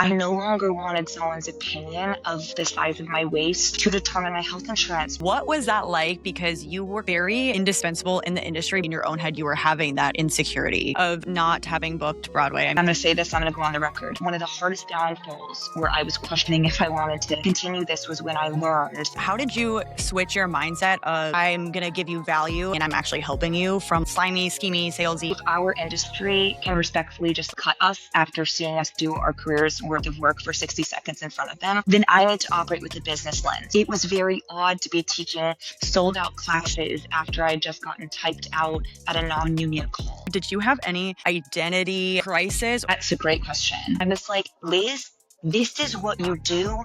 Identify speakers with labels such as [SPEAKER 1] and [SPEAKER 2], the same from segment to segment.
[SPEAKER 1] I no longer wanted someone's opinion of the size of my waist to determine my health insurance.
[SPEAKER 2] What was that like? Because you were very indispensable in the industry. In your own head, you were having that insecurity of not having booked Broadway.
[SPEAKER 1] I'm going to say this, I'm going to go on the record. One of the hardest downfalls where I was questioning if I wanted to continue this was when I learned.
[SPEAKER 2] How did you switch your mindset of I'm going to give you value and I'm actually helping you from slimy, schemy, salesy?
[SPEAKER 1] If our industry can respectfully just cut us after seeing us do our careers worth of work for 60 seconds in front of them, then I need to operate with a business lens. It was very odd to be teaching sold out classes after I had just gotten typed out at a non-union call.
[SPEAKER 2] Did you have any identity crisis?
[SPEAKER 1] That's a great question. I'm just like, Liz, this is what you do.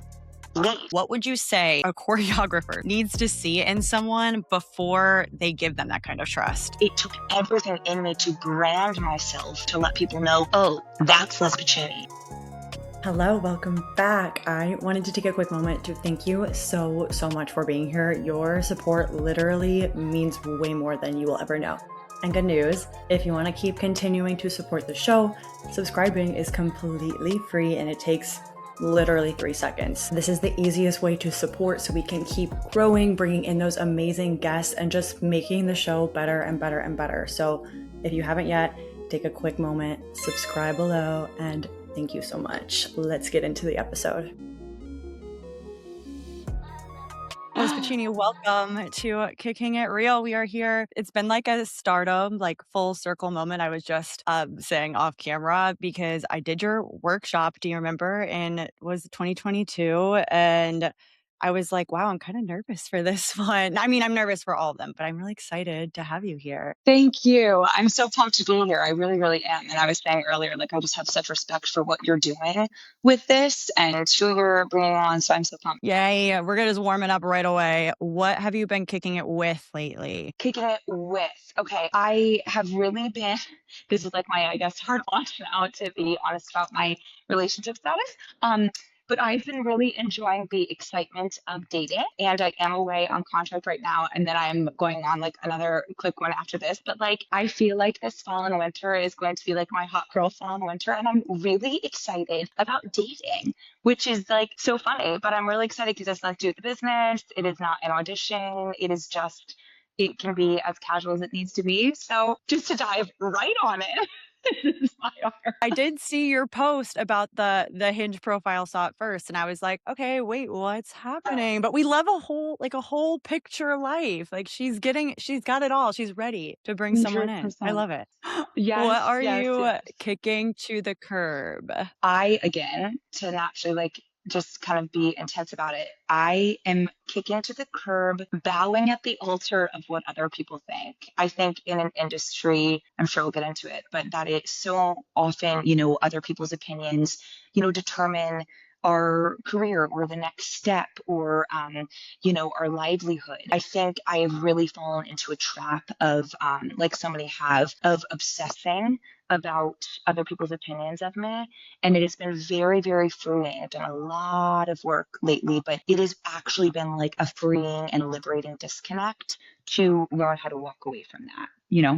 [SPEAKER 2] What would you say a choreographer needs to see in someone before they give them that kind of trust?
[SPEAKER 1] It took everything in me to brand myself to let people know, oh, that's Lizz Picini.
[SPEAKER 3] Hello, welcome back. I wanted to take a quick moment to thank you so much for being here. Your support literally means way more than you will ever know. And good news, if you want to keep continuing to support the show, subscribing is completely free and it takes literally 3 seconds. This is the easiest way to support so we can keep growing, bringing in those amazing guests and just making the show better and better and better. So if you haven't yet, take a quick moment, subscribe below, and thank you so much. Let's get into the episode.
[SPEAKER 2] Lizz Picini, welcome to Kicking It Real. We are here. It's been like a stardom, like full circle moment. I was just saying off camera because I did your workshop. Do you remember? And was 2022, and I was like, wow, I'm kind of nervous for this one. I mean, I'm nervous for all of them, but I'm really excited to have you here.
[SPEAKER 1] Thank you. I'm so pumped to be here. I really, really am. And I was saying earlier, like, I just have such respect for what you're doing with this and who you're bringing on. So I'm so pumped.
[SPEAKER 2] Yay. We're going to just warm it up right away. What have you been kicking it with lately?
[SPEAKER 1] Kicking it with. Okay. I have really been, this is like my, I guess, hard launch now to be honest about my relationship status. But I've been really enjoying the excitement of dating, and I am away on contract right now, and then I'm going on like another quick one after this. But like, I feel like this fall and winter is going to be like my hot girl fall and winter, and I'm really excited about dating, which is like so funny. But I'm really excited because it's not to do with the business. It is not an audition. It is just, it can be as casual as it needs to be. So just to dive right on it. This is my honor.
[SPEAKER 2] I did see your post about the Hinge profile saw it first, and I was like, okay, wait, what's happening? But we love a whole picture life. Like she's got it all. She's ready to bring someone in. I
[SPEAKER 1] 100%.
[SPEAKER 2] love it.
[SPEAKER 1] Yes.
[SPEAKER 2] What are
[SPEAKER 1] yes,
[SPEAKER 2] you
[SPEAKER 1] yes.
[SPEAKER 2] kicking to the curb?
[SPEAKER 1] I, again, to naturally like just kind of be intense about it, I am kicking to the curb, bowing at the altar of what other people think. I think in an industry, I'm sure we'll get into it, but that it so often, other people's opinions, determine our career or the next step or, our livelihood. I think I have really fallen into a trap of, like so many have, of obsessing about other people's opinions of me. And it has been very, very freeing. I've done a lot of work lately, but it has actually been like a freeing and liberating disconnect to learn how to walk away from that.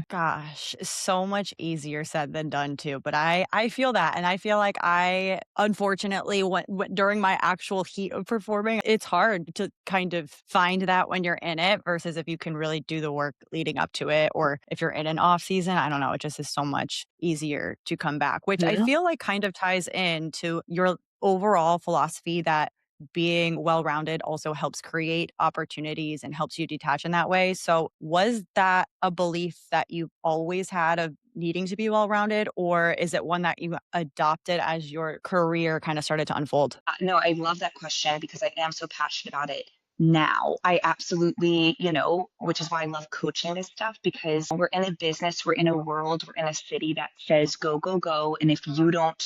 [SPEAKER 2] Gosh, so much easier said than done too. But I feel that. And I feel like I, unfortunately, during my actual heat of performing, it's hard to kind of find that when you're in it versus if you can really do the work leading up to it. Or if you're in an off season, I don't know, it just is so much easier to come back, which I feel like kind of ties into your overall philosophy that being well-rounded also helps create opportunities and helps you detach in that way. So was that a belief that you've always had of needing to be well-rounded, or is it one that you adopted as your career kind of started to unfold?
[SPEAKER 1] No, I love that question because I am so passionate about it now. I absolutely, which is why I love coaching this stuff, because we're in a business, we're in a world, we're in a city that says go, go, go. And if you don't,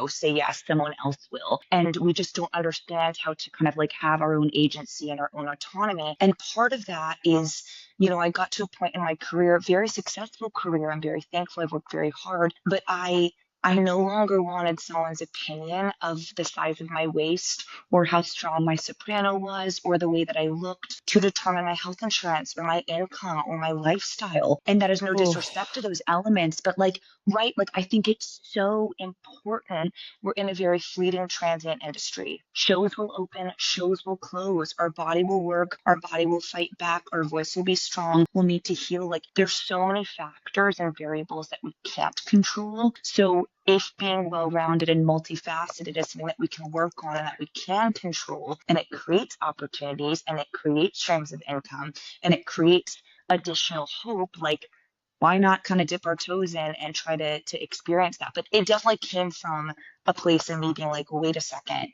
[SPEAKER 1] say yes, someone else will. And we just don't understand how to kind of like have our own agency and our own autonomy. And part of that is, I got to a point in my career, very successful career. I'm very thankful. I've worked very hard, but I I no longer wanted someone's opinion of the size of my waist or how strong my soprano was or the way that I looked to determine my health insurance or my income or my lifestyle. And that is no disrespect to
[SPEAKER 3] Oof.
[SPEAKER 1] those elements, but like, right, like I think it's so important. We're in a very fleeting transient industry. Shows will open, shows will close, our body will work, our body will fight back, our voice will be strong, we'll need to heal. Like there's so many factors and variables that we can't control. So if being well-rounded and multifaceted is something that we can work on and that we can control, and it creates opportunities and it creates streams of income and it creates additional hope, like why not kind of dip our toes in and try to experience that? But it definitely came from a place of me being like, wait a second,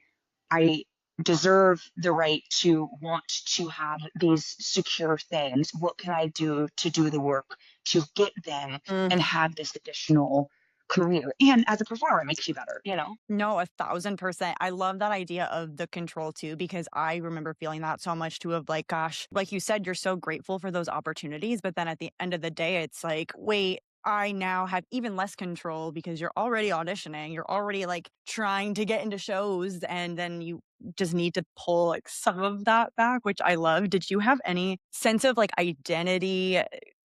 [SPEAKER 1] I deserve the right to want to have these secure things. What can I do to do the work to get them
[SPEAKER 2] Mm.
[SPEAKER 1] and have this additional career? And as a performer, it makes you better, you know?
[SPEAKER 2] No, 1,000%. I love that idea of the control too, because I remember feeling that so much too of like, gosh, like you said, you're so grateful for those opportunities. But then at the end of the day, it's like, wait, I now have even less control because you're already auditioning. You're already like trying to get into shows. And then you just need to pull like some of that back, which I love. Did you have any sense of like identity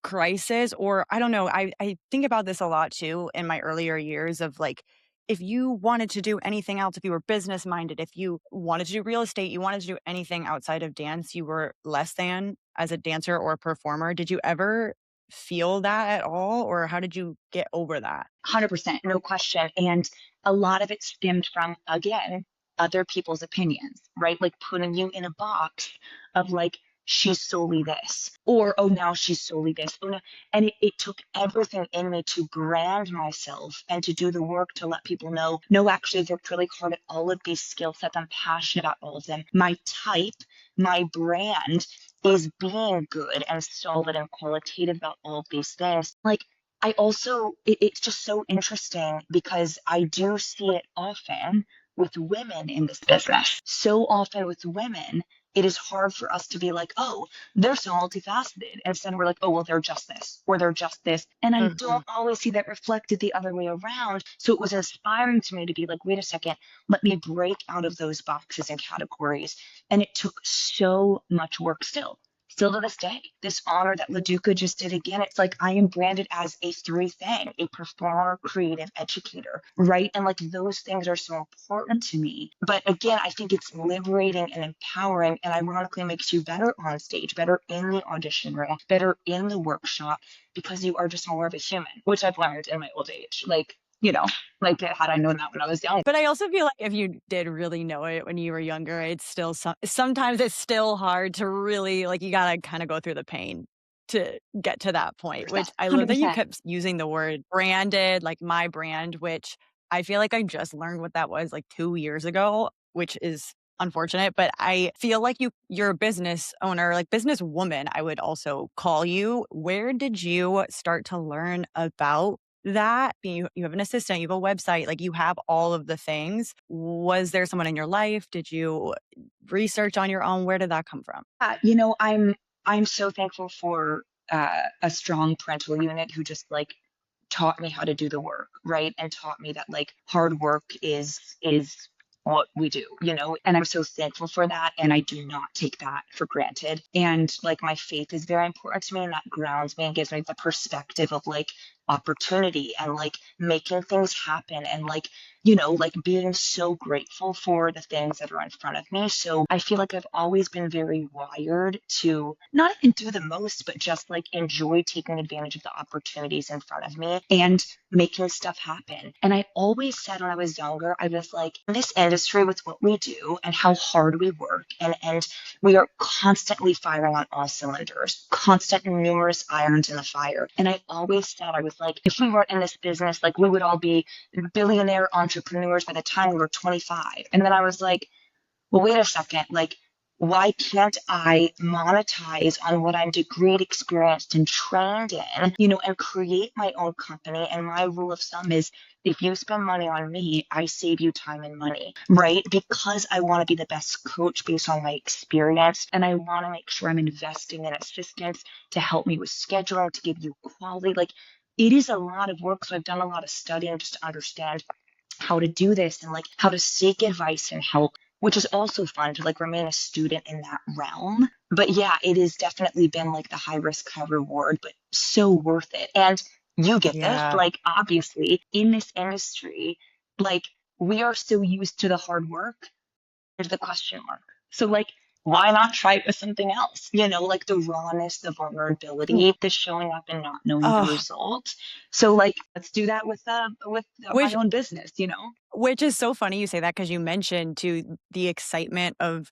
[SPEAKER 2] crisis? Or I don't know, I think about this a lot too in my earlier years of like, if you wanted to do anything else, if you were business minded, if you wanted to do real estate, you wanted to do anything outside of dance, you were less than as a dancer or a performer. Did you ever feel that at all? Or how did you get over that?
[SPEAKER 1] 100%, no question. And a lot of it stemmed from, again, other people's opinions, right? Like putting you in a box of like, she's solely this, or oh, now she's solely this. Oh, no. And it took everything in me to brand myself and to do the work to let people know, no, actually, I've worked really hard at all of these skill sets. I'm passionate about all of them. My type, my brand is being good and solid and qualitative about all of these things. Like, I also, it's just so interesting because I do see it often with women in this business. So often with women, it is hard for us to be like, oh, they're so multifaceted. And instead, we're like, oh, well, they're just this or they're just this. And I
[SPEAKER 2] Mhm.
[SPEAKER 1] don't always see that reflected the other way around. So it was inspiring to me to be like, wait a second, let me break out of those boxes and categories. And it took so much work still to this day, this honor that LaDuca just did again, it's like I am branded as a three thing, a performer, creative, educator, right? And like those things are so important to me. But again, I think it's liberating and empowering and ironically makes you better on stage, better in the audition room, better in the workshop because you are just more of a human, which I've learned in my old age. Like, you know, like had I known that when I was young.
[SPEAKER 2] But I also feel like if you did really know it when you were younger, it's still sometimes it's still hard to really like you gotta kind of go through the pain to get to that point, which I love that you
[SPEAKER 1] 100%.
[SPEAKER 2] kept using the word branded, like my brand, which I feel like I just learned what that was like 2 years ago, which is unfortunate. But I feel like you're a business owner, like business woman, I would also call you. Where did you start to learn about that? You have an assistant, you have a website, like you have all of the things. Was there someone in your life? Did you research on your own? Where did that come from?
[SPEAKER 1] You know, I'm so thankful for a strong parental unit who just like taught me how to do the work, right? And taught me that like hard work is what we do, you know? And I'm so thankful for that. And I do not take that for granted. And like my faith is very important to me and that grounds me and gives me the perspective of like opportunity and like making things happen and like, you know, like being so grateful for the things that are in front of me. So I feel like I've always been very wired to not even do the most, but just like enjoy taking advantage of the opportunities in front of me and making stuff happen. And I always said when I was younger, I was like, in this industry with what we do and how hard we work, and we are constantly firing on all cylinders, constant numerous irons in the fire. And I always said, I was like, if we weren't in this business, like we would all be billionaire entrepreneurs by the time we were 25. And then I was like, well, wait a second, like, why can't I monetize on what I'm degreed, experienced, and trained in, you know, and create my own company? And my rule of thumb is if you spend money on me, I save you time and money, right? Because I want to be the best coach based on my experience. And I want to make sure I'm investing in assistants to help me with scheduling, to give you quality. Like, it is a lot of work. So I've done a lot of studying just to understand how to do this and like how to seek advice and help, which is also fun to like remain a student in that realm. But yeah, it has definitely been like the high risk, high reward, but so worth it. And you get this,
[SPEAKER 2] Yeah.
[SPEAKER 1] like obviously in this industry, like we are so used to the hard work. There's the question mark. So like why not try it with something else? You know, like the rawness, the vulnerability, the showing up and not knowing the
[SPEAKER 2] Oh,
[SPEAKER 1] result. So like let's do that with my
[SPEAKER 2] which
[SPEAKER 1] own business, you know?
[SPEAKER 2] Which is so funny you say that because you mentioned too the excitement of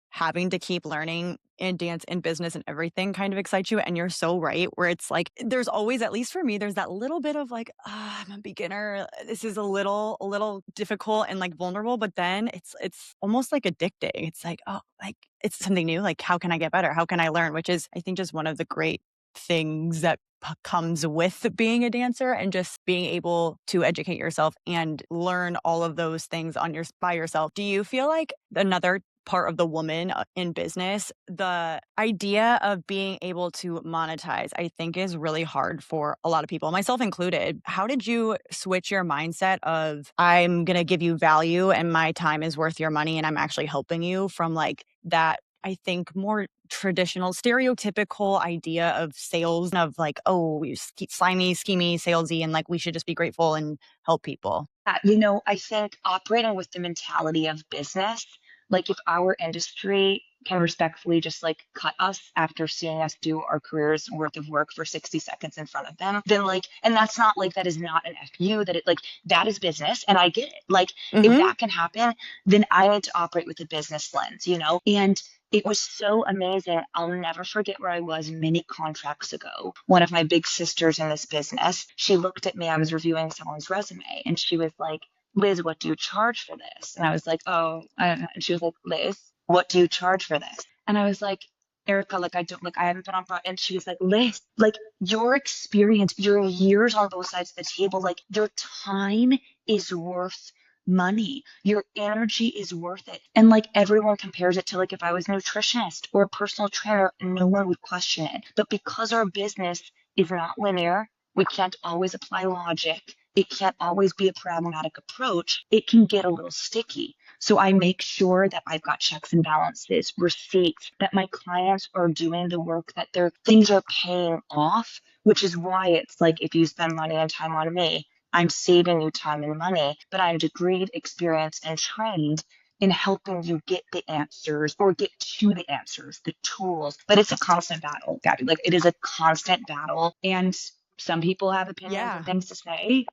[SPEAKER 2] having to keep learning in dance and business and everything kind of excites you. And you're so right, where it's like there's always, at least for me, there's that little bit of like, I'm a beginner. This is a little difficult and like vulnerable, but then it's almost like addicting. It's like, oh, like it's something new. Like, how can I get better? How can I learn? Which is, I think, just one of the great things that comes with being a dancer and just being able to educate yourself and learn all of those things on your by yourself. Do you feel like another part of the woman in business, the idea of being able to monetize, I think is really hard for a lot of people, myself included. How did you switch your mindset of I'm going to give you value and my time is worth your money and I'm actually helping you, from like that, I think, more traditional, stereotypical idea of sales, of like, oh, we slimy, schemy, salesy, and like we should just be grateful and help people?
[SPEAKER 1] You know, I think operating with the mentality of business, like if our industry can respectfully just like cut us after seeing us do our careers worth of work for 60 seconds in front of them, then like, and that's not like, that is not an FU, that it like, that is business. And I get it. Like, if
[SPEAKER 2] Mm-hmm.
[SPEAKER 1] that can happen, then I need to operate with a business lens, you know? And it was so amazing. I'll never forget where I was many contracts ago. One of my big sisters in this business, she looked at me. I was reviewing someone's resume and she was like, Liz, what do you charge for this? And I was like, oh, I don't know. And she was like, Liz, what do you charge for this? And I was like, Erica, like, I don't, like, I haven't been on Broadway. And she was like, Liz, like, your experience, your years on both sides of the table, like, your time is worth money. Your energy is worth it. And like everyone compares it to like if I was a nutritionist or a personal trainer, no one would question it. But because our business is not linear, we can't always apply logic. It can't always be a pragmatic approach. It can get a little sticky. So I make sure that I've got checks and balances, receipts, that my clients are doing the work, that their things are paying off, which is why it's like if you spend money and time on me, I'm saving you time and money, but I'm degreed, experienced, and trained in helping you get the answers or get to the answers, the tools. But it's a constant battle, Gabby. Like it is a constant battle. And some people have opinions and
[SPEAKER 2] Yeah.
[SPEAKER 1] things to say,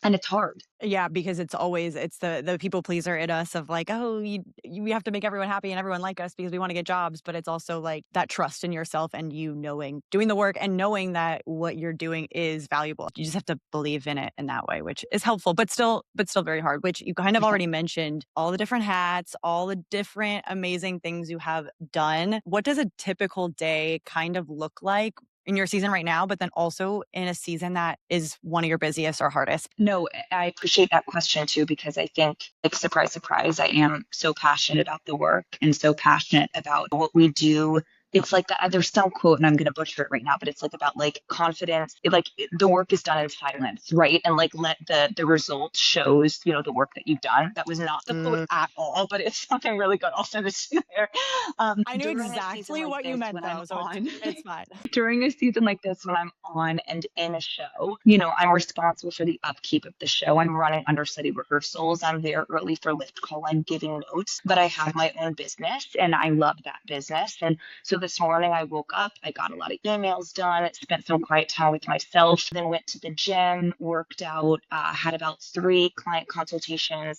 [SPEAKER 1] and it's hard.
[SPEAKER 2] Yeah, because it's the people pleaser in us of like, oh, we have to make everyone happy and everyone like us because we want to get jobs. But it's also like that trust in yourself and you knowing, doing the work and knowing that what you're doing is valuable. You just have to believe in it in that way, which is helpful, but still very hard, which you kind of already mentioned all the different hats, all the different amazing things you have done. What does a typical day kind of look like in your season right now, but then also in a season that is one of your busiest or hardest?
[SPEAKER 1] No, I appreciate that question too, because I think, like, surprise, surprise, I am so passionate about the work and so passionate about what we do. It's like that. There's some quote, and I'm going to butcher it right now, but it's like about like confidence. The work is done in silence, right? And like let the result shows, you know, the work that you've done. That was not the quote
[SPEAKER 2] Mm,
[SPEAKER 1] at all, but it's something really good. I'll send it to you there.
[SPEAKER 2] I knew
[SPEAKER 1] During a season
[SPEAKER 2] exactly
[SPEAKER 1] like
[SPEAKER 2] what you
[SPEAKER 1] this,
[SPEAKER 2] meant
[SPEAKER 1] when I'm
[SPEAKER 2] though, so
[SPEAKER 1] on.
[SPEAKER 2] it's fine.
[SPEAKER 1] During a season like this, when I'm on and in a show, you know, I'm responsible for the upkeep of the show. I'm running understudy rehearsals. I'm there early for lift call. I'm giving notes, but I have my own business and I love that business. And so this morning I woke up, I got a lot of emails done, spent some quiet time with myself, then went to the gym, worked out, had about had 3 client consultations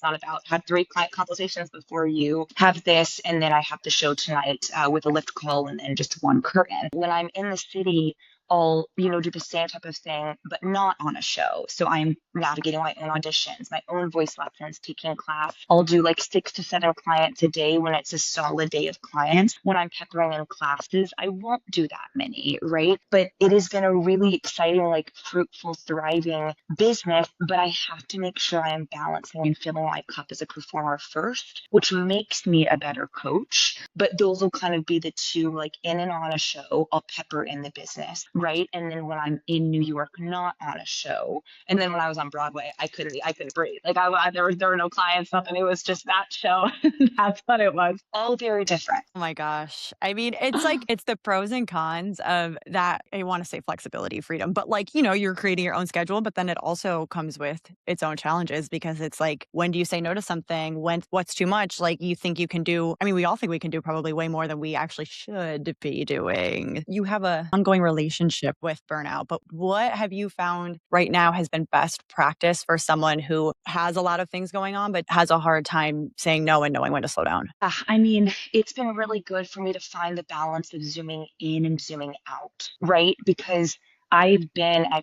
[SPEAKER 1] before you have this. And then I have the show tonight with a lift call and then just one curtain. When I'm in the city, I'll, you know, do the same type of thing, but not on a show. So I'm navigating my own auditions, my own voice lessons, taking class. I'll do like 6 to 7 clients a day when it's a solid day of clients. When I'm peppering in classes, I won't do that many, right? But it has been a really exciting, like fruitful, thriving business. But I have to make sure I am balancing and filling my cup as a performer first, which makes me a better coach. But those will kind of be the two, like in and on a show, I'll pepper in the business. right? And then when I'm in New York, not on a show, and then when I was on Broadway, I couldn't breathe. Like there were no clients, nothing. It was just that show. That's what it was. All very different.
[SPEAKER 2] Oh my gosh. I mean, it's like it's the pros and cons of that. I want to say flexibility, freedom, but like, you're creating your own schedule, but then it also comes with its own challenges because it's like, when do you say no to something? What's too much? Like, you think you can do, I mean, we all think we can do probably way more than we actually should be doing. You have a ongoing relationship with burnout, but what have you found right now has been best practice for someone who has a lot of things going on, but has a hard time saying no and knowing when to slow down?
[SPEAKER 1] I mean, it's been really good for me to find the balance of zooming in and zooming out, right? Because I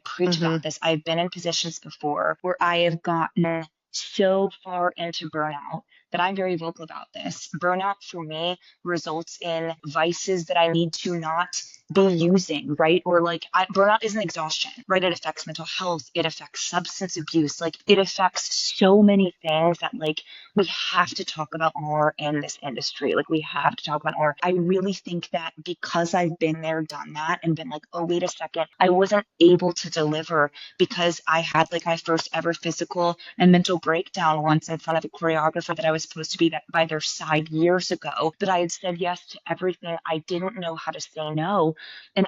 [SPEAKER 1] preach about this, I've been in positions before where I have gotten so far into burnout that I'm very vocal about this. Burnout for me results in vices that I need to not be using, right? Or like burnout isn't exhaustion, right? It affects mental health, it affects substance abuse, like it affects so many things that like we have to talk about more in this industry. Like we have to talk about more. I really think that because I've been there, done that, and been like, oh, wait a second, I wasn't able to deliver because I had like my first ever physical and mental breakdown once in front of a choreographer that I was supposed to be by their side years ago. But I had said yes to everything. I didn't know how to say no. And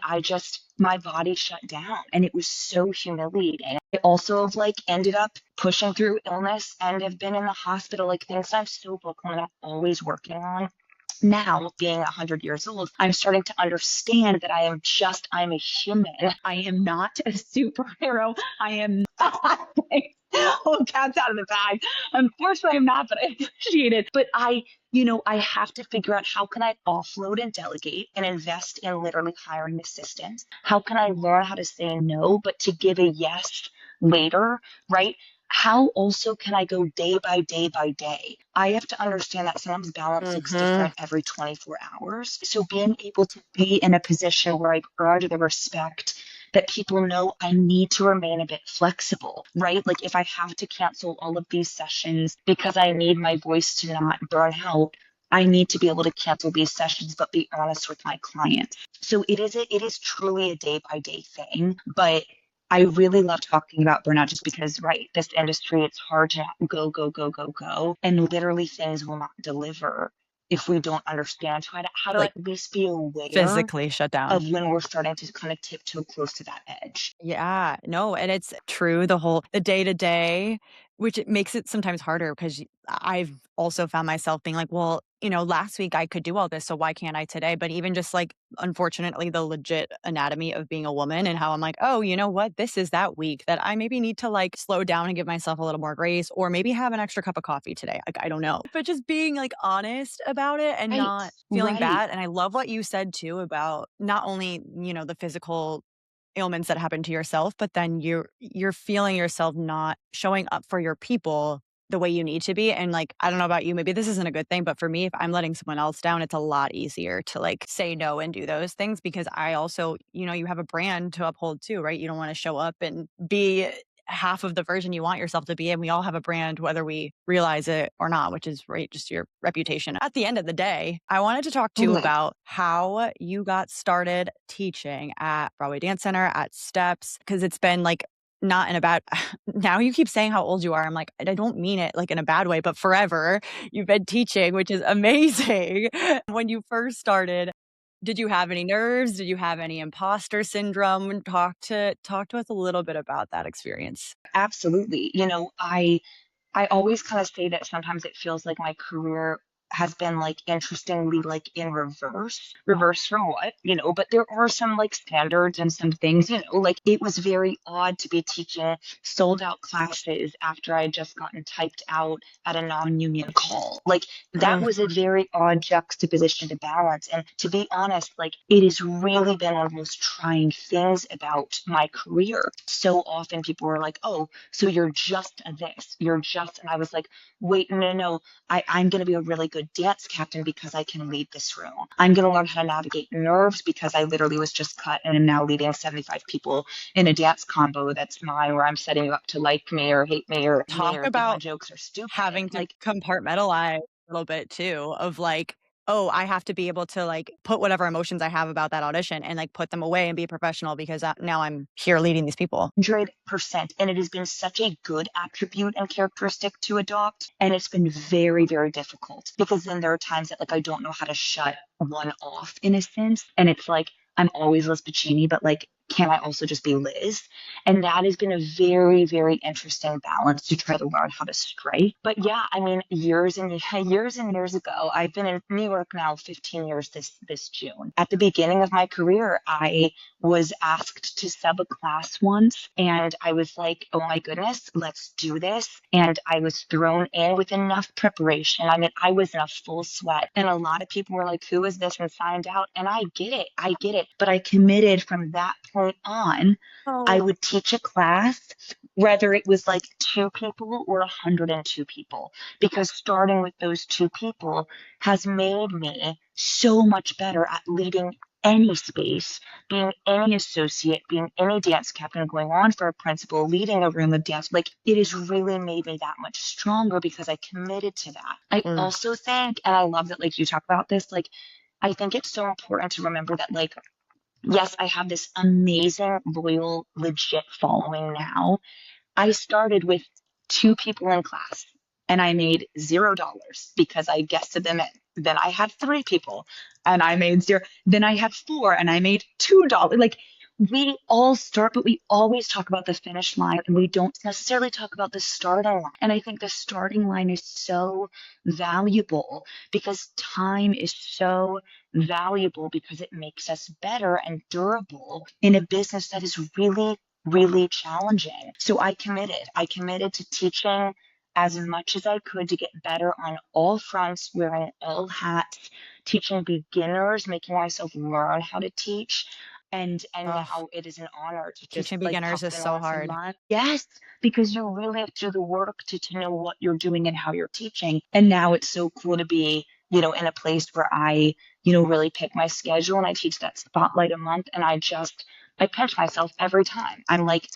[SPEAKER 1] my body shut down and it was so humiliating. I also have like ended up pushing through illness and have been in the hospital, like things that I'm so vocal and I'm always working on. Now, being 100 years old, I'm starting to understand that I'm a human. I am not a superhero. I am not. Oh, cat's out of the bag. Unfortunately, I'm not, but I appreciate it. But I have to figure out how can I offload and delegate and invest in literally hiring assistants? How can I learn how to say no, but to give a yes later, right? How also can I go day by day by day? I have to understand that sometimes balance looks different every 24 hours. So being able to be in a position where I've earned the respect that people know I need to remain a bit flexible, right? Like if I have to cancel all of these sessions because I need my voice to not burn out, I need to be able to cancel these sessions, but be honest with my clients. So it is truly a day by day thing, but I really love talking about burnout just because, right, this industry, it's hard to go, go, go, go, go. And literally things will not deliver if we don't understand how to
[SPEAKER 2] Like,
[SPEAKER 1] at least be aware
[SPEAKER 2] physically shut down.
[SPEAKER 1] of when we're starting to kind of tiptoe close to that edge.
[SPEAKER 2] Yeah, no, and it's true, the day to day, which it makes it sometimes harder because I've also found myself being like, well, last week I could do all this, so why can't I today? But even just like, unfortunately, the legit anatomy of being a woman and how I'm like, oh, you know what? This is that week that I maybe need to like slow down and give myself a little more grace, or maybe have an extra cup of coffee today. Like, I don't know. But just being like honest about it and
[SPEAKER 1] Right,
[SPEAKER 2] not feeling
[SPEAKER 1] right.
[SPEAKER 2] bad. And I love what you said too about not only, the physical ailments that happen to yourself, but then you're feeling yourself not showing up for your people the way you need to be. And like, I don't know about you, maybe this isn't a good thing, but for me, if I'm letting someone else down, it's a lot easier to like say no and do those things because I also, you have a brand to uphold too, right? You don't want to show up and be half of the version you want yourself to be. And we all have a brand, whether we realize it or not, which is right, just your reputation. At the end of the day, I wanted to talk to you
[SPEAKER 1] Totally.
[SPEAKER 2] about how you got started teaching at Broadway Dance Center, at Steps, because it's been like not in a bad now you keep saying how old you are. I'm like, I don't mean it like in a bad way, but forever you've been teaching, which is amazing. When you first started, did you have any nerves? Did you have any imposter syndrome? Talk to us a little bit about that experience.
[SPEAKER 1] Absolutely. I always kind of say that sometimes it feels like my career has been like interestingly like in reverse. Reverse from what, but there are some like standards and some things, like it was very odd to be teaching sold out classes after I had just gotten typed out at a non-union call. Like that was a very odd juxtaposition to balance. And to be honest, like it has really been one of the most trying things about my career. So often people were like, oh, so you're just a this, and I was like, wait, no, no, no. I'm going to be a really good dance captain because I can lead this room. I'm going to learn how to navigate nerves because I literally was just cut and am now leading 75 people in a dance combo that's mine where I'm setting you up to like me or hate me or
[SPEAKER 2] Talk
[SPEAKER 1] think my
[SPEAKER 2] about
[SPEAKER 1] jokes are stupid.
[SPEAKER 2] having to
[SPEAKER 1] Like,
[SPEAKER 2] compartmentalize a little bit too of like oh, I have to be able to like put whatever emotions I have about that audition and like put them away and be professional because now I'm here leading these people.
[SPEAKER 1] 100%. And it has been such a good attribute and characteristic to adopt. And it's been very, very difficult because then there are times that like I don't know how to shut one off in a sense. And it's like I'm always Liz Picini, but like, can I also just be Liz? And that has been a very, very interesting balance to try to learn how to strike. But yeah, I mean, years and years ago, I've been in New York now 15 years this June. At the beginning of my career, I was asked to sub a class once, and I was like, oh my goodness, let's do this. And I was thrown in with enough preparation. I mean, I was in a full sweat, and a lot of people were like, who is this? And signed out. And I get it. I get it. But I committed from that point on. I
[SPEAKER 2] Oh,
[SPEAKER 1] would teach a class, whether it was like 2 people or 102 people, because starting with those 2 people has made me so much better at leading any space, being any associate, being any dance captain, going on for a principal, leading a room of dance. Like it has really made me that much stronger because I committed to that. I
[SPEAKER 2] mm,
[SPEAKER 1] also think, and I love that like you talk about this, like I think it's so important to remember that like yes, I have this amazing, loyal, legit following now. I started with 2 people in class and I made $0 because I guested them in. Then I had 3 people and I made zero. Then I had four and I made $2. Like we all start, but we always talk about the finish line and we don't necessarily talk about the starting line. And I think the starting line is so valuable because time is so valuable because it makes us better and durable in a business that is really really challenging. So I committed. I committed to teaching as much as I could to get better on all fronts, wearing all hats, teaching beginners, making myself learn how to teach. And
[SPEAKER 2] ugh,
[SPEAKER 1] now it is an honor to just
[SPEAKER 2] teaching
[SPEAKER 1] like
[SPEAKER 2] beginners
[SPEAKER 1] pop
[SPEAKER 2] is
[SPEAKER 1] in
[SPEAKER 2] so
[SPEAKER 1] once a
[SPEAKER 2] hard.
[SPEAKER 1] month. Yes, because you really have to do the work to know what you're doing and how you're teaching. And now it's so cool to be, in a place where I, really pick my schedule and I teach that spotlight a month and I pinch myself every time. I'm like,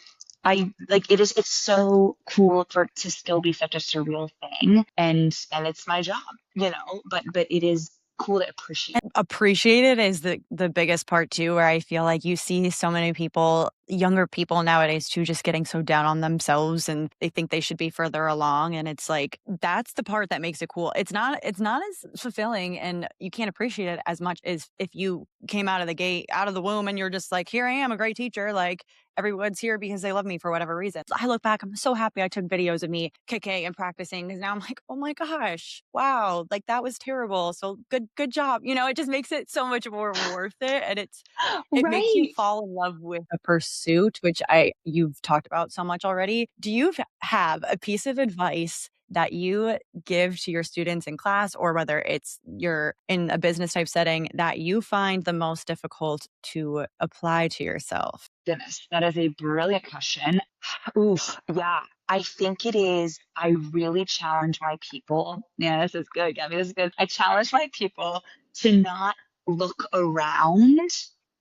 [SPEAKER 1] I like it's so cool for it to still be such a surreal thing and it's my job, but it is cool to appreciate.
[SPEAKER 2] Appreciated is the biggest part too, where I feel like you see so many people, younger people nowadays too, just getting so down on themselves and they think they should be further along. And it's like that's the part that makes it cool. It's not as fulfilling and you can't appreciate it as much as if you came out of the gate, out of the womb, and you're just like, here I am, a great teacher. Like everyone's here because they love me for whatever reason. I look back, I'm so happy I took videos of me kicking and practicing because now I'm like, oh my gosh, wow, like that was terrible. So good job. It just makes it so much more worth it. And it makes you
[SPEAKER 1] Right.
[SPEAKER 2] fall in love with a pursuit, which you've talked about so much already. Do you have a piece of advice that you give to your students in class, or whether it's you're in a business type setting that you find the most difficult to apply to yourself?
[SPEAKER 1] Goodness, that is a brilliant question. Oof, yeah. I think it is. I really challenge my people. Yeah, this is good, Gabby. This is good. I challenge my people to not look around,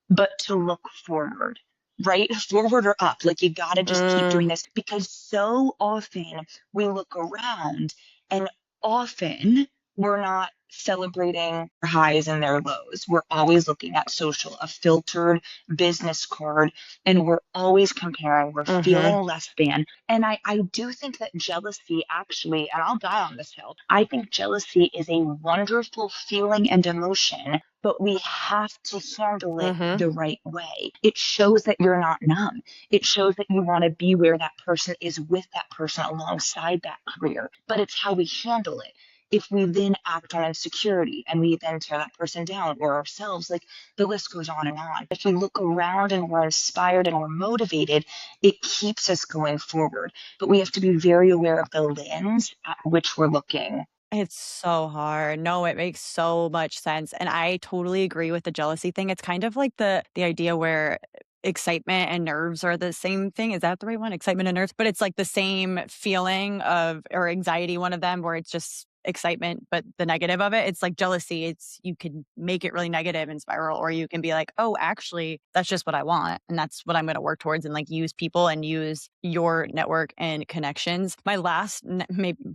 [SPEAKER 1] but to look forward, right? Forward or up. Like you got to just keep doing
[SPEAKER 2] Mm,
[SPEAKER 1] this because so often we look around and often we're not celebrating their highs and their lows. We're always looking at social, a filtered business card, and we're always comparing. We're
[SPEAKER 2] mhm.
[SPEAKER 1] feeling less than. And I do think that jealousy actually, and I'll die on this hill, I think jealousy is a wonderful feeling and emotion, but we have to handle it
[SPEAKER 2] Mhm.
[SPEAKER 1] the right way. It shows that you're not numb. It shows that you want to be where that person is with that person alongside that career, but it's how we handle it. If we then act on insecurity and we then tear that person down or ourselves, like the list goes on and on. If we look around and we're inspired and we're motivated, it keeps us going forward. But we have to be very aware of the lens at which we're looking.
[SPEAKER 2] It's so hard. No, it makes so much sense, and I totally agree with the jealousy thing. It's kind of like the idea where excitement and nerves are the same thing. Is that the right one? Excitement and nerves? But it's like the same feeling of or anxiety, one of them, where it's just excitement, but the negative of it, it's like jealousy. It's you can make it really negative and spiral, or you can be like, oh, actually, that's just what I want. And that's what I'm going to work towards, and like use people and use your network and connections. My last,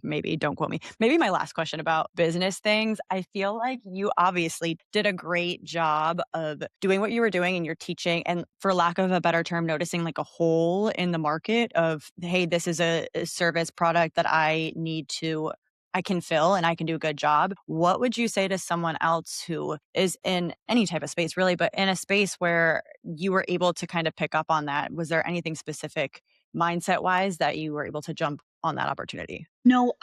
[SPEAKER 2] maybe don't quote me, maybe my last question about business things. I feel like you obviously did a great job of doing what you were doing and you're teaching. And for lack of a better term, noticing like a hole in the market of, hey, this is a service product that I can fill and I can do a good job. What would you say to someone else who is in any type of space, really, but in a space where you were able to kind of pick up on that? Was there anything specific mindset wise that you were able to jump on that opportunity?
[SPEAKER 1] No,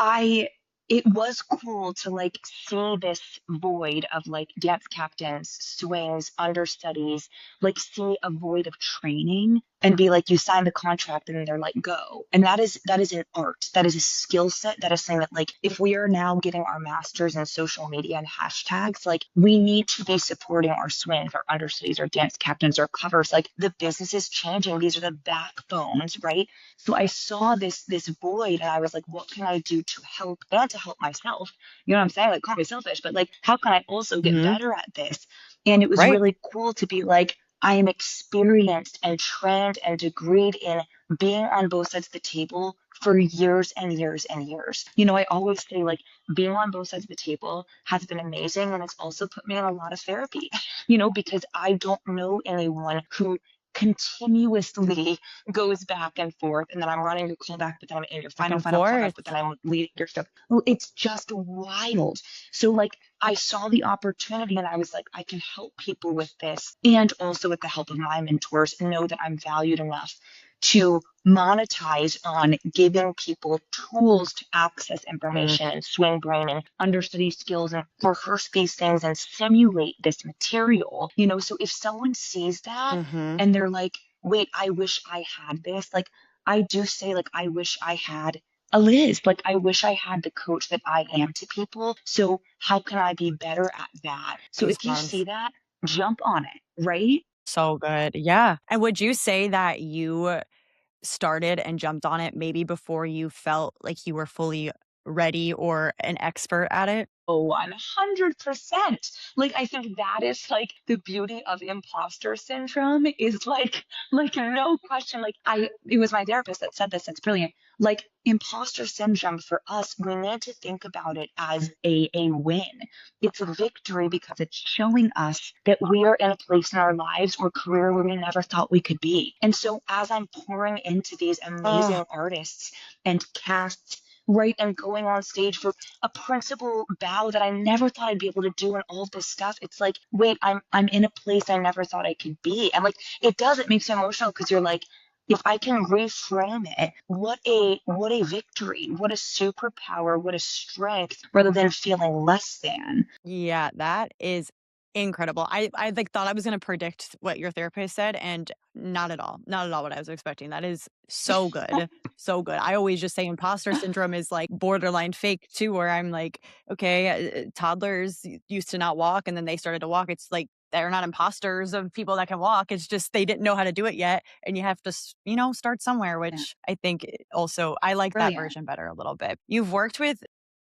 [SPEAKER 1] it was cool to like see this void of like dance captains, swings, understudies, like see a void of training and be like, you sign the contract and then they're like, go. And that is an art. That is a skill set. That is something that like, if we are now getting our masters in social media and hashtags, like we need to be supporting our swings, our understudies, our dance captains, our covers. Like the business is changing. These are the backbones, right? So I saw this void and I was like, what can I do to help and to help myself? You know what I'm saying? Like call me selfish, but like how can I also get
[SPEAKER 2] Hmm.
[SPEAKER 1] better at this? And it was
[SPEAKER 2] Right.
[SPEAKER 1] really cool to be like, I am experienced and trained and degreed in being on both sides of the table for years and years and years. You know, I always say like being on both sides of the table has been amazing and it's also put me in a lot of therapy, you know, because I don't know anyone who continuously goes back and forth, and then I'm running your callback, but then I'm in your
[SPEAKER 2] Back
[SPEAKER 1] final
[SPEAKER 2] and
[SPEAKER 1] callback,
[SPEAKER 2] forth.
[SPEAKER 1] but then I'm leading your stuff. Well, it's just wild. So like I saw the opportunity and I was like, I can help people with this, and also with the help of my mentors, know that I'm valued enough to monetize on giving people tools to access
[SPEAKER 2] Mhm.
[SPEAKER 1] information and swing brain and understudy skills and rehearse these things and simulate this material. You know, so if someone sees that
[SPEAKER 2] Mhm.
[SPEAKER 1] and they're like, wait, I wish I had this. Like, I do say, like, I wish I had a Liz. Like, I wish I had the coach that I am to people. So, how can I be better at that? So, if you see
[SPEAKER 2] Goosebumps.
[SPEAKER 1] that, jump on it, right?
[SPEAKER 2] So good. Yeah. And would you say that you started and jumped on it maybe before you felt like you were fully ready or an expert at it?
[SPEAKER 1] Oh, 100%. Like, I think that is like the beauty of imposter syndrome is like no question. Like it was my therapist that said this. It's brilliant. Like imposter syndrome for us, we need to think about it as a win. It's a victory because it's showing us that we are in a place in our lives or career where we never thought we could be. And so as I'm pouring into these
[SPEAKER 2] Oh,
[SPEAKER 1] amazing artists and casts, right, and going on stage for a principal bow that I never thought I'd be able to do and all of this stuff. It's like, wait, I'm in a place I never thought I could be. And like it makes me emotional because you're like, if I can reframe it, what a victory, what a superpower, what a strength, rather than feeling less than.
[SPEAKER 2] yeah, that is incredible. I like thought I was going to predict what your therapist said, and not at all. Not at all what I was expecting. That is so good. So good. I always just say imposter syndrome is like borderline fake too, where I'm like, okay, toddlers used to not walk and then they started to walk. It's like they're not imposters of people that can walk. It's just they didn't know how to do it yet. And you have to, start somewhere,
[SPEAKER 1] Yeah,
[SPEAKER 2] which I think also I like that
[SPEAKER 1] brilliant.
[SPEAKER 2] version better a little bit. You've worked with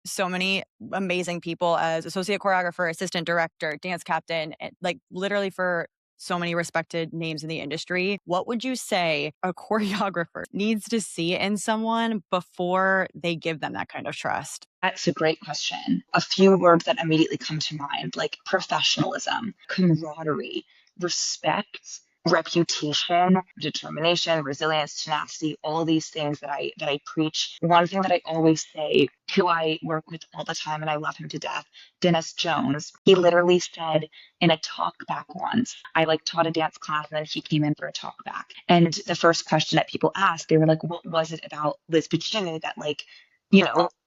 [SPEAKER 2] so many amazing people as associate choreographer, assistant director, dance captain, and like literally for so many respected names in the industry. What would you say a choreographer needs to see in someone before they give them that kind of trust?
[SPEAKER 1] That's a great question. A few words that immediately come to mind, like professionalism, camaraderie, respect, reputation, determination, resilience, tenacity, all these things that I preach. One thing that I always say, who I work with all the time and I love him to death, Dennis Jones, he literally said in a talk back once, I like taught a dance class and then he came in for a talk back. And the first question that people asked, they were like, what was it about Liz Picini that like,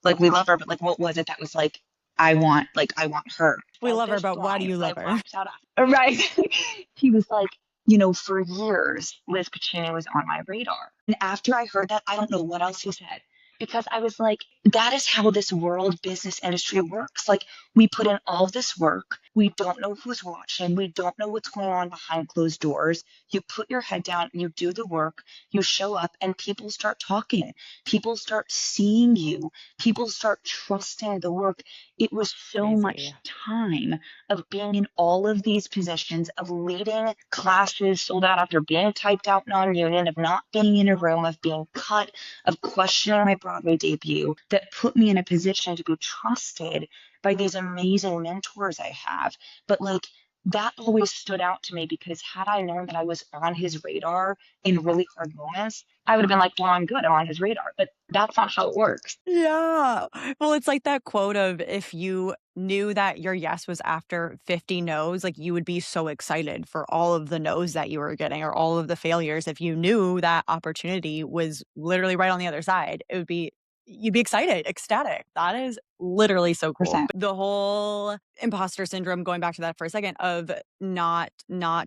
[SPEAKER 1] like we love her, but like what was it that was like I want her.
[SPEAKER 2] We love her,
[SPEAKER 1] Selfish,
[SPEAKER 2] but why do
[SPEAKER 1] blind,
[SPEAKER 2] you love
[SPEAKER 1] like
[SPEAKER 2] her?
[SPEAKER 1] laughed out after. Right. He was like, for years, Liz Pacino was on my radar. And after I heard that, I don't know what else he said. Because I was like, that is how this world business industry works. Like we put in all this work, We don't know who's watching. We don't know what's going on behind closed doors. You put your head down and you do the work, you show up, and people start talking. People start seeing you. People start trusting the work. It was so
[SPEAKER 2] Crazy.
[SPEAKER 1] much time of being in all of these positions, of leading classes sold out after being typed out non-union, of not being in a room, of being cut, of questioning my Broadway debut, that put me in a position to be trusted by these amazing mentors I have. But like, that always stood out to me because had I known that I was on his radar in really hard moments, I would have been like, well, I'm good. I'm on his radar. But that's not how it works.
[SPEAKER 2] Yeah. Well, it's like that quote of if you knew that your yes was after 50 no's, like you would be so excited for all of the no's that you were getting or all of the failures. If you knew that opportunity was literally right on the other side, it would be, you'd be excited, ecstatic. That is literally so cool.
[SPEAKER 1] Percent.
[SPEAKER 2] The whole imposter syndrome, going back to that for a second, of not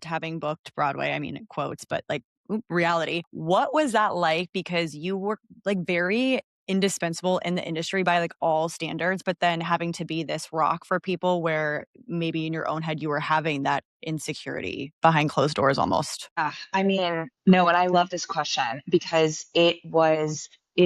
[SPEAKER 2] having booked Broadway, I mean, in quotes, but like reality. What was that like? Because you were like very indispensable in the industry by like all standards, but then having to be this rock for people where maybe in your own head you were having that insecurity behind closed doors almost.
[SPEAKER 1] I mean, no, and I love this question because it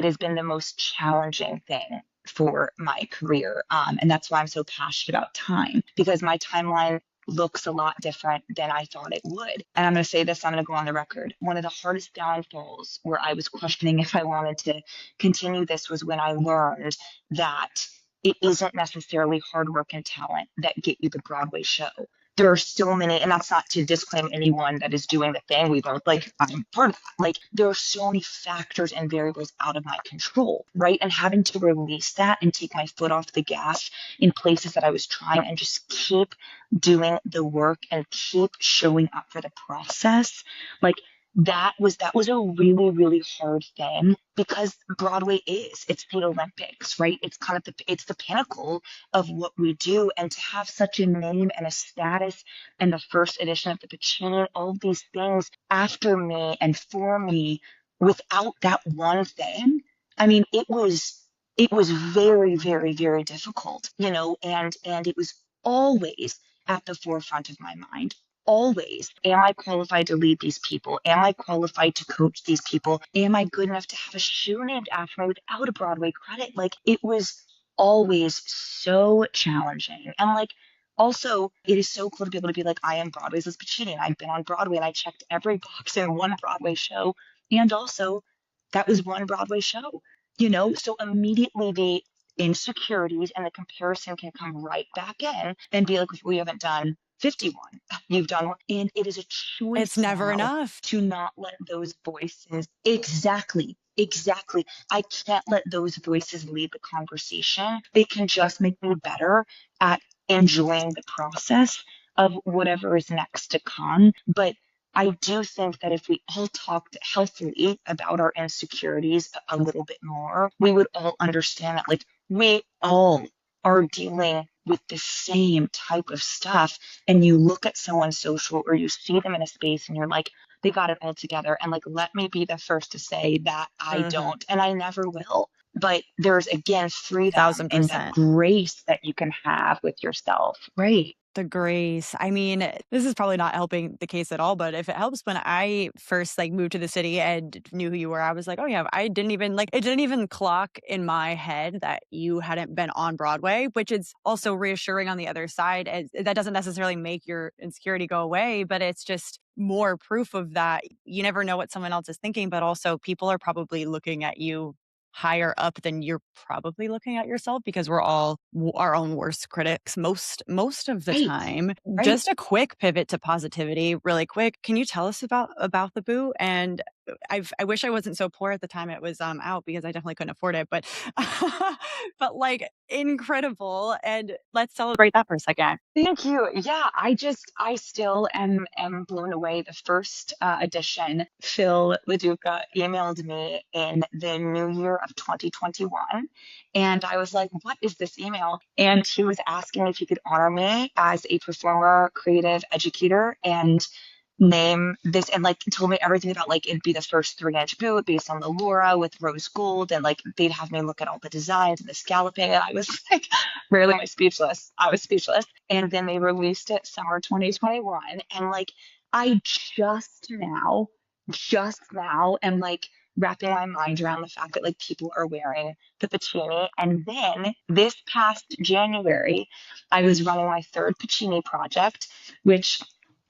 [SPEAKER 1] has been the most challenging thing for my career. And that's why I'm so passionate about time because my timeline looks a lot different than I thought it would. And I'm going to say this, I'm going to go on the record. One of the hardest downfalls where I was questioning if I wanted to continue this was when I learned that it isn't necessarily hard work and talent that get you the Broadway show. There are so many, and that's not to disclaim anyone that is doing the thing. We both like, I'm part of that. Like, there are so many factors and variables out of my control, right? And having to release that and take my foot off the gas in places that I was trying and just keep doing the work and keep showing up for the process. Like, that was a really, really hard thing because Broadway it's the Olympics, right? It's kind of it's the pinnacle of what we do. And to have such a name and a status and the first edition of the Picini, all of these things after me and for me without that one thing, I mean, it was very, very, very difficult, and it was always at the forefront of my mind. Always. Am I qualified to lead these people? Am I qualified to coach these people? Am I good enough to have a show named after me without a Broadway credit? Like, it was always so challenging. And like, also, it is so cool to be able to be like, I am Broadway's Liz Picini, and I've been on Broadway, and I checked every box in one Broadway show. And also, that was one Broadway show, So immediately the insecurities and the comparison can come right back in and be like, we haven't done 51. You've done one. And it is a
[SPEAKER 2] It's
[SPEAKER 1] choice
[SPEAKER 2] never
[SPEAKER 1] now
[SPEAKER 2] enough.
[SPEAKER 1] to not let those voices. Exactly. Exactly. I can't let those voices lead the conversation. They can just make me better at enjoying the process of whatever is next to come. But I do think that if we all talked healthily about our insecurities a little bit more, we would all understand that, like, we all are dealing with the same type of stuff. And you look at someone's social or you see them in a space and you're like, they got it all together. And like, let me be the first to say that I
[SPEAKER 2] Hmm.
[SPEAKER 1] don't, and I never will. But there's again freedom
[SPEAKER 2] Thousand
[SPEAKER 1] in the
[SPEAKER 2] percent.
[SPEAKER 1] grace that you can have with yourself. Right.
[SPEAKER 2] The grace. I mean, this is probably not helping the case at all, but if it helps, when I first like moved to the city and knew who you were, I was like, oh yeah, I didn't even like it didn't even clock in my head that you hadn't been on Broadway, which is also reassuring on the other side. And that doesn't necessarily make your insecurity go away, but it's just more proof of that. You never know what someone else is thinking, but also people are probably looking at you higher up than you're probably looking at yourself because we're all our own worst critics most of the
[SPEAKER 1] Right.
[SPEAKER 2] time.
[SPEAKER 1] Right.
[SPEAKER 2] Just a quick pivot to positivity really quick. Can you tell us about the boo? And I wish I wasn't so poor at the time it was out because I definitely couldn't afford it, but but like incredible, and let's celebrate that for a second.
[SPEAKER 1] Thank you. Yeah, I still am blown away. The first edition, Phil LaDuca emailed me in the new year of 2021. And I was like, what is this email? And he was asking if he could honor me as a performer, creative educator, and name this, and like told me everything about like it'd be the first 3-inch boot based on the Laura with rose gold, and like they'd have me look at all the designs and the scalloping, and I was like really speechless. I was speechless. And then they released it summer 2021, and like I just now am like wrapping my mind around the fact that like people are wearing the Pacini. And then this past January, I was running my third Pacini project, which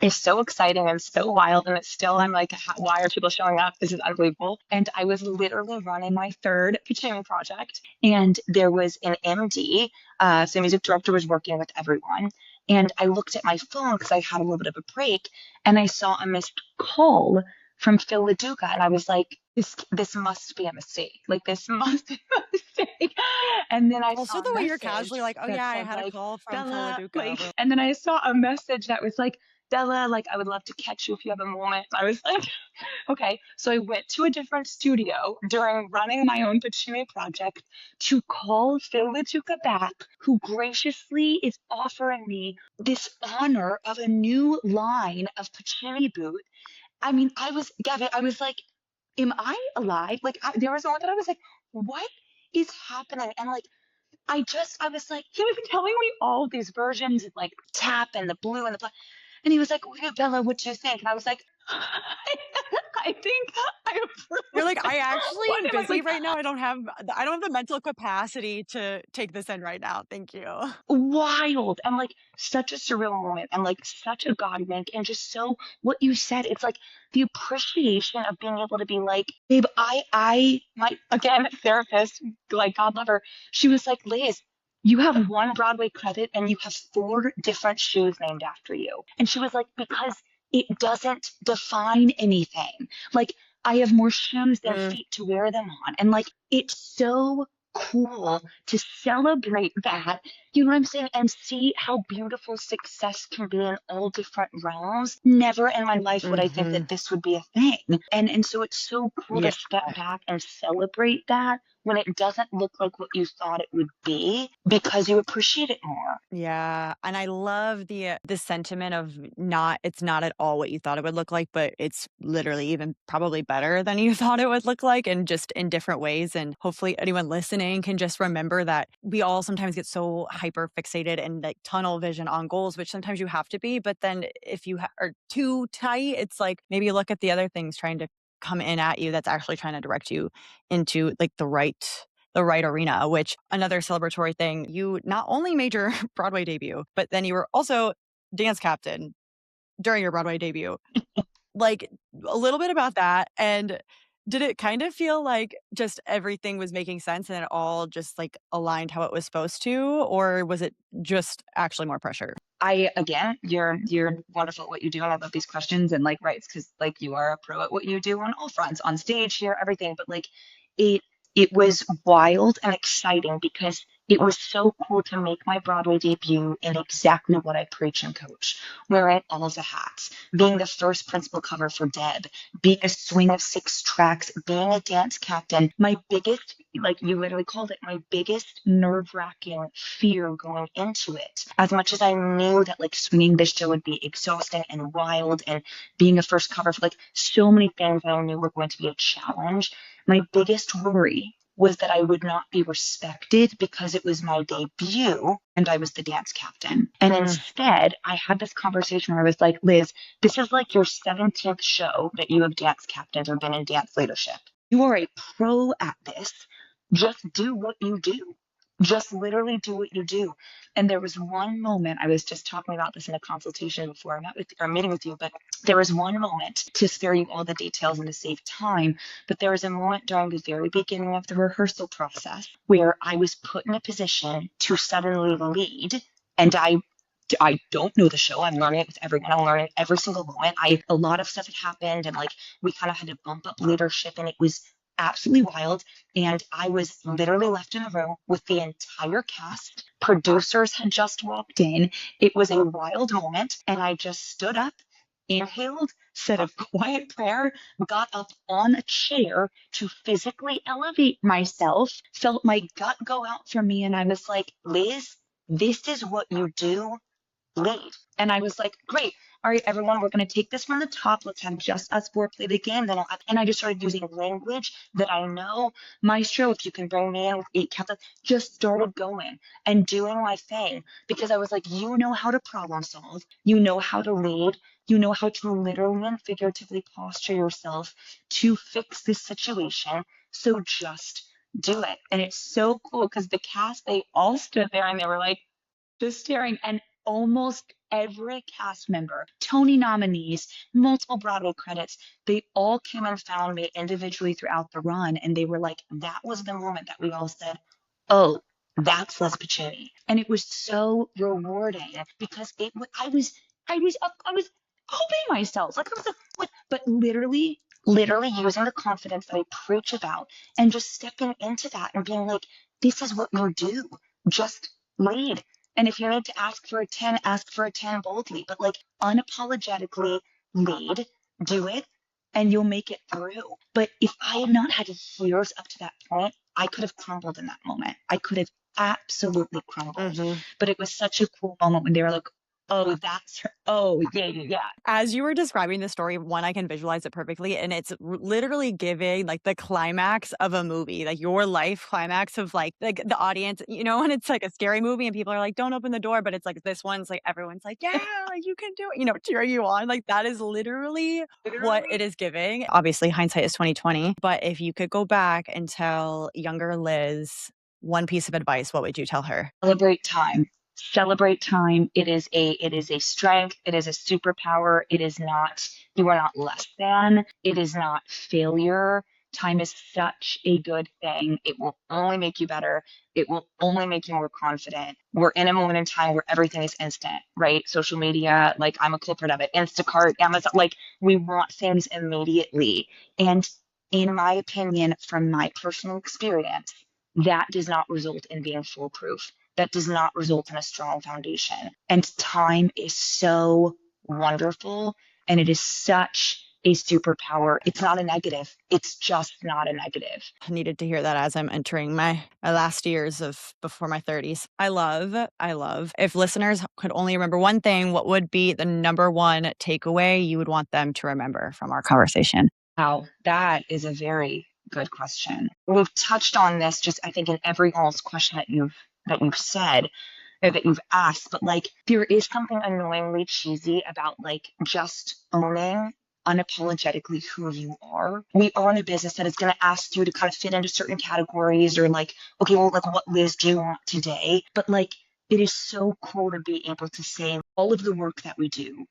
[SPEAKER 1] is so exciting and so wild. And it's still, I'm like, why are people showing up? This is unbelievable. And I was literally running my third Pacini project. And there was an MD, so music director was working with everyone. And I looked at my phone because I had a little bit of a break, and I saw a missed call from Phil LaDuca, and I was like, this must be a mistake. Like this must be a mistake. And then I
[SPEAKER 2] Also,
[SPEAKER 1] saw a
[SPEAKER 2] the way you're
[SPEAKER 1] message
[SPEAKER 2] casually like, oh
[SPEAKER 1] that
[SPEAKER 2] yeah, I
[SPEAKER 1] said
[SPEAKER 2] had a
[SPEAKER 1] like,
[SPEAKER 2] call from Phil
[SPEAKER 1] Bella,
[SPEAKER 2] LaDuca.
[SPEAKER 1] like, and then I saw a message that was like, Bella, like, I would love to catch you if you have a moment. I was like, okay. So I went to a different studio during running my own Pacini project to call Phil LaDuca back, who graciously is offering me this honor of a new line of Pacini boot. I mean, Gavin, I was like, am I alive? Like, there was a moment that I was like, what is happening? And like, I was like, he was telling me all of these versions, like tap and the blue and the black. And he was like, well, Bella, what do you think? And I was like, I think I
[SPEAKER 2] You're
[SPEAKER 1] approve.
[SPEAKER 2] like, I actually
[SPEAKER 1] What
[SPEAKER 2] am
[SPEAKER 1] am I
[SPEAKER 2] busy
[SPEAKER 1] like?
[SPEAKER 2] right now. I don't have the mental capacity to take this in right now. Thank you.
[SPEAKER 1] Wild and like such a surreal moment and like such a God wink and just so what you said, it's like the appreciation of being able to be like, babe, my again therapist, like God love her, she was like, Liz, you have one Broadway credit and you have 4 different shoes named after you. And she was like, because it doesn't define anything. Like I have more shoes than
[SPEAKER 2] Mm,
[SPEAKER 1] feet to wear them on. And like it's so cool to celebrate that, you know what I'm saying, and see how beautiful success can be in all different realms. Never in my life would I think
[SPEAKER 2] hmm
[SPEAKER 1] that this would be a thing. And so it's so cool to
[SPEAKER 2] Yeah.
[SPEAKER 1] step back and celebrate that when it doesn't look like what you thought it would be because you appreciate it more.
[SPEAKER 2] Yeah, and I love the sentiment of it's not at all what you thought it would look like, but it's literally even probably better than you thought it would look like, and just in different ways. And hopefully anyone listening can just remember that we all sometimes get so hyper fixated and like tunnel vision on goals, which sometimes you have to be. But then if you are too tight, it's like maybe look at the other things trying to come in at you that's actually trying to direct you into like the right arena, which another celebratory thing, you not only made your Broadway debut, but then you were also dance captain during your Broadway debut. Like a little bit about that. And did it kind of feel like just everything was making sense and it all just like aligned how it was supposed to? Or was it just actually more pressure?
[SPEAKER 1] I again, you're wonderful at what you do, and I love these questions. And like, right, because like you are a pro at what you do on all fronts, on stage, here, everything. But like, it it was wild and exciting because it was so cool to make my Broadway debut in exactly what I preach and coach, wearing all the hats, being the first principal cover for Deb, being a swing of 6 tracks, being a dance captain. My biggest, like you literally called it, my biggest nerve-wracking fear going into it, as much as I knew that like swinging this show would be exhausting and wild, and being a first cover for like so many things I knew were going to be a challenge, my biggest worry was that I would not be respected because it was my debut and I was the dance captain. And
[SPEAKER 2] Mm,
[SPEAKER 1] instead, I had this conversation where I was like, Liz, this is like your 17th show that you have dance captained or been in dance leadership. You are a pro at this. Just do what you do. Just literally do what you do. And there was one moment, I was just talking about this in a consultation before I met with or meeting with you, but there was one moment, to spare you all the details and to save time, but there was a moment during the very beginning of the rehearsal process where I was put in a position to suddenly lead, and I don't know the show. I'm learning it with everyone. I'm learning every single moment. A lot of stuff had happened, and like we kind of had to bump up leadership, and it was absolutely wild. And I was literally left in a room with the entire cast. Producers had just walked in. It was a wild moment, and I just stood up, inhaled, said a quiet prayer, got up on a chair to physically elevate myself, felt my gut go out for me, and I was like, Liz, this is what you do, lead. And I was like, great. all right, everyone, we're going to take this from the top. Let's have just us four play the game. And I just started using language that I know. Maestro, if you can bring me in with 8 captains, just started going and doing my thing because I was like, you know how to problem solve, you know how to lead, you know how to literally and figuratively posture yourself to fix this situation. So just do it. And it's so cool because the cast, they all stood there and they were like, just staring, and almost every cast member, Tony nominees, multiple Broadway credits, they all came and found me individually throughout the run, and they were like, that was the moment that we all said, oh, that's Lizz Picini. And it was so rewarding because I was hoping myself. Like I was like, but literally using the confidence that I preach about and just stepping into that and being like, this is what you do. Just lead. And if you need to ask for a 10, ask for a 10 boldly, but like unapologetically lead, do it, and you'll make it through. But if I had not had years up to that point, I could have crumbled in that moment. I could have absolutely crumbled. But it was such a cool moment when they were like, oh, that's her. Oh, yeah.
[SPEAKER 2] As you were describing the story, one, I can visualize it perfectly. And it's literally giving like the climax of a movie, like your life climax of like the audience, you know, when it's like a scary movie and people are like, don't open the door. But it's like this one's like, everyone's like, yeah, like you can do it, you know, cheering you on. Like that is literally what it is giving. Obviously, hindsight is 2020. But if you could go back and tell younger Lizz one piece of advice, what would you tell her?
[SPEAKER 1] Celebrate time. Celebrate time. It is a strength. It is a superpower. It is not, you are not less than. It is not failure. Time is such a good thing. It will only make you better. It will only make you more confident. We're in a moment in time where everything is instant, right? Social media, like I'm a culprit of it. Instacart, Amazon, like we want things immediately. And in my opinion, from my personal experience, that does not result in being foolproof. That does not result in a strong foundation. And time is so wonderful and it is such a superpower. It's not a negative. It's just not a negative.
[SPEAKER 2] I needed to hear that as I'm entering my last years of before my 30s. I love. If listeners could only remember one thing, what would be the number one takeaway you would want them to remember from our conversation?
[SPEAKER 1] Wow, that is a very good question. We've touched on this just I think in every almost question that you've said or that you've asked, but like there is something annoyingly cheesy about like just owning unapologetically who you are. We are in a business that is going to ask you to kind of fit into certain categories or like, okay, well, like what Lizz do you want today? But like it is so cool to be able to say all of the work that we do,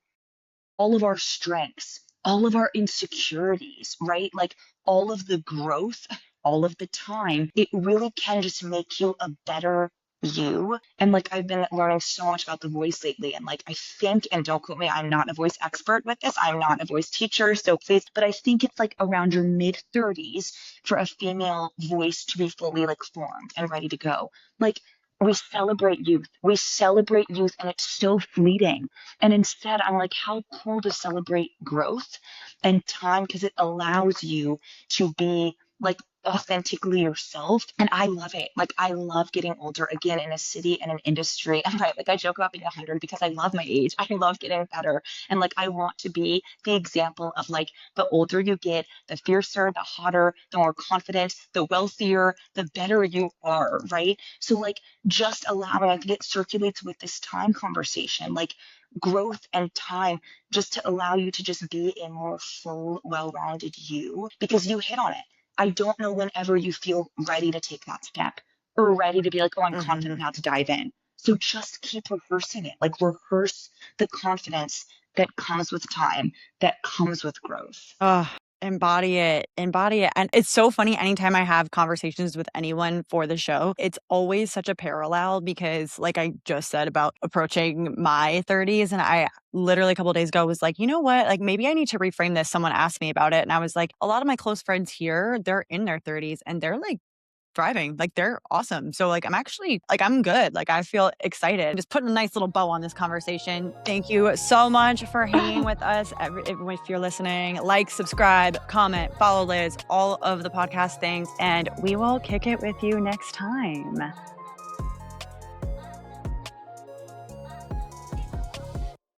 [SPEAKER 1] all of our strengths, all of our insecurities, right? Like all of the growth, all of the time, it really can just make you a better you. And like I've been learning so much about the voice lately. And like I think, and don't quote me, I'm not a voice expert with this. I'm not a voice teacher. So please, but I think it's like around your mid-30s for a female voice to be fully like formed and ready to go. Like we celebrate youth. We celebrate youth and it's so fleeting. And instead, I'm like, how cool to celebrate growth and time because it allows you to be like authentically yourself. And I love it. Like I love getting older again in a city and an industry. And right, like I joke about being 100 because I love my age. I love getting better. And like I want to be the example of like the older you get, the fiercer, the hotter, the more confident, the wealthier, the better you are, right? So like just allowing, I think it circulates with this time conversation, like growth and time just to allow you to just be a more full, well-rounded you because you hit on it. I don't know whenever you feel ready to take that step or ready to be like, oh, I'm confident now to dive in. So just keep rehearsing it. Like rehearse the confidence that comes with time, that comes with growth.
[SPEAKER 2] Embody it. And it's so funny. Anytime I have conversations with anyone for the show, it's always such a parallel because like I just said about approaching my 30s and I literally a couple of days ago was like, you know what, like maybe I need to reframe this. Someone asked me about it and I was like, a lot of my close friends here, they're in their 30s and they're like thriving. Like they're awesome. So like I'm actually like I'm good. Like I feel excited. Just putting a nice little bow on this conversation. Thank you so much for hanging with us. If you're listening, like, subscribe, comment, follow Lizz, all of the podcast things, and we will kick it with you next time.